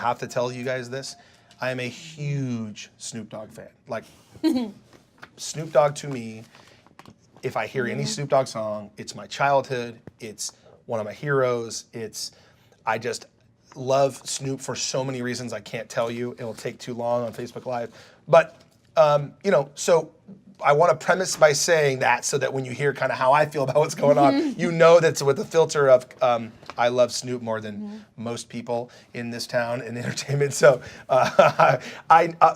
have to tell you guys this. I am a huge Snoop Dogg fan. Like, Snoop Dogg to me, if I hear any Snoop Dogg song, it's my childhood. It's one of my heroes. I just love Snoop for so many reasons I can't tell you. It'll take too long on Facebook Live. But, so I want to premise by saying that so that when you hear kind of how I feel about what's going on, you know that's with the filter of I love Snoop more than most people in this town in entertainment. So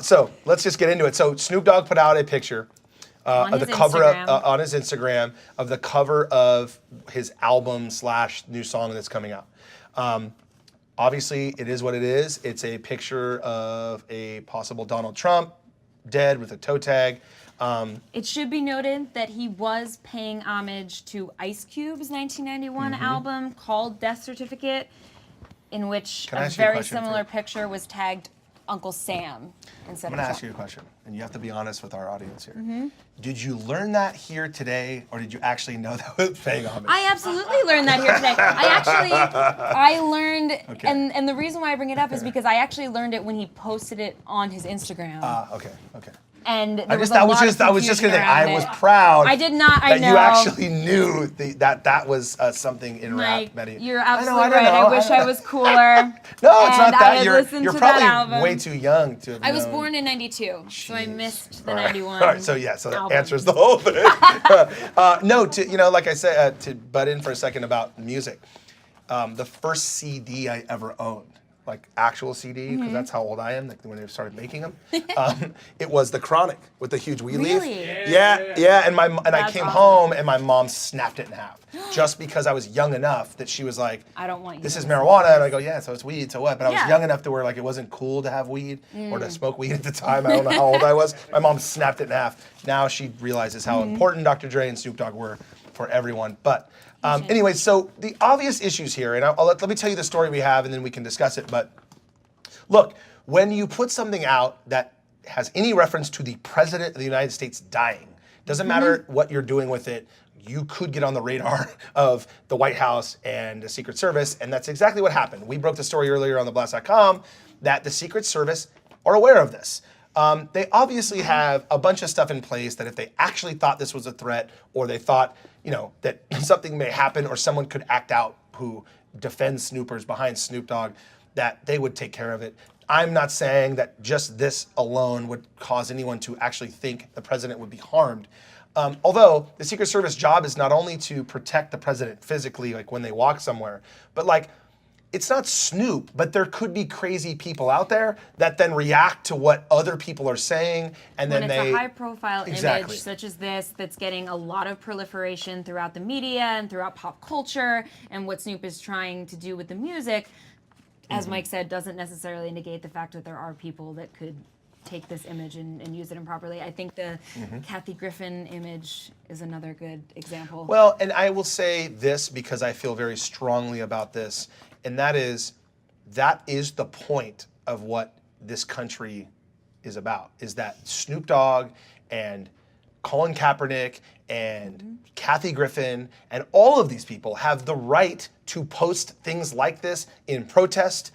so let's just get into it. So Snoop Dogg put out a picture of the cover on his Instagram of the cover of his album / new song that's coming out. Obviously, it is what it is. It's a picture of a possible Donald Trump dead with a toe tag. It should be noted that he was paying homage to Ice Cube's 1991 album called Death Certificate, in which a very similar picture was tagged Uncle Sam instead of Trump. I'm going to ask you a question, and you have to be honest with our audience here. Did you learn that here today, or did you actually know that was paying homage? I absolutely learned that here today. I learned, and the reason why I bring it up is because I actually learned it when he posted it on his Instagram. Okay. And I was just gonna say I was proud. I did not. I know that you actually knew that was something in rap. You're absolutely right. I wish I was cooler. No, it's not that. You're probably way too young to have I was born in '92, so I missed the '91. All right, so that answers the whole thing. No, like I said, to butt in for a second about music. The first CD I ever owned, like actual CD, because that's how old I am, like when they started making them. It was The Chronic with the huge weed leaf. Yeah. And I came home and my mom snapped it in half, just because I was young enough that she was like, "I don't want you." This is marijuana, and I go, "Yeah, so it's weed, so what?" But I was young enough to where like it wasn't cool to have weed or to smoke weed at the time. I don't know how old I was. My mom snapped it in half. Now she realizes how important Dr. Dre and Snoop Dogg were for everyone, but. Anyway, so the obvious issues here, and let me tell you the story we have, and then we can discuss it. But look, when you put something out that has any reference to the President of the United States dying, doesn't matter what you're doing with it, you could get on the radar of the White House and the Secret Service, and that's exactly what happened. We broke the story earlier on theblast.com that the Secret Service are aware of this. They obviously have a bunch of stuff in place that if they actually thought this was a threat, or they thought, that something may happen or someone could act out who defends snoopers behind Snoop Dogg, that they would take care of it. I'm not saying that just this alone would cause anyone to actually think the president would be harmed. Although the Secret Service job is not only to protect the president physically, like when they walk somewhere, but like, it's not Snoop, but there could be crazy people out there that then react to what other people are saying, and then it's a high-profile image such as this that's getting a lot of proliferation throughout the media and throughout pop culture, and what Snoop is trying to do with the music, as Mike said, doesn't necessarily negate the fact that there are people that could take this image and use it improperly. I think the Kathy Griffin image is another good example. Well, and I will say this because I feel very strongly about this, and that is the point of what this country is about, is that Snoop Dogg and Colin Kaepernick and Kathy Griffin and all of these people have the right to post things like this in protest,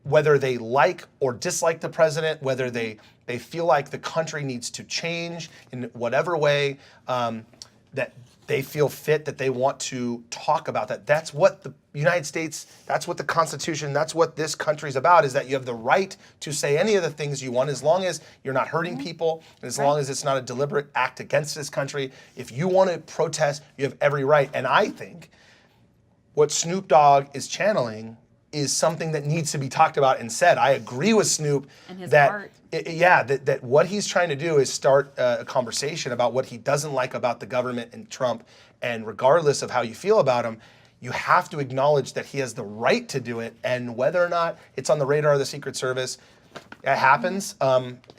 whether they like or dislike the president, whether they feel like the country needs to change in whatever way that they feel fit, that they want to talk about that. That's what the United States, that's what the Constitution, that's what this country's about, is that you have the right to say any of the things you want as long as you're not hurting people, and as long as it's not a deliberate act against this country. If you want to protest, you have every right. And I think what Snoop Dogg is channeling is something that needs to be talked about and said. I agree with Snoop that what he's trying to do is start a conversation about what he doesn't like about the government and Trump, and regardless of how you feel about him, you have to acknowledge that he has the right to do it, and whether or not it's on the radar of the Secret Service, it happens.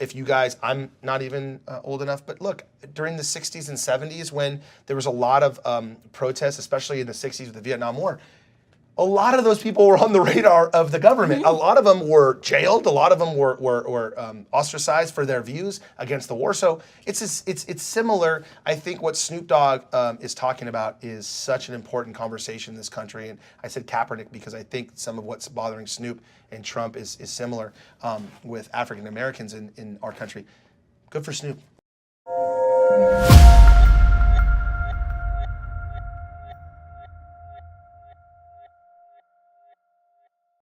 If you guys, I'm not even old enough, but look, during the 60s and 70s when there was a lot of protests, especially in the 60s with the Vietnam War, a lot of those people were on the radar of the government. A lot of them were jailed. A lot of them were ostracized for their views against the war. So it's similar. I think what Snoop Dogg is talking about is such an important conversation in this country. And I said Kaepernick because I think some of what's bothering Snoop and Trump is similar with African Americans in our country. Good for Snoop.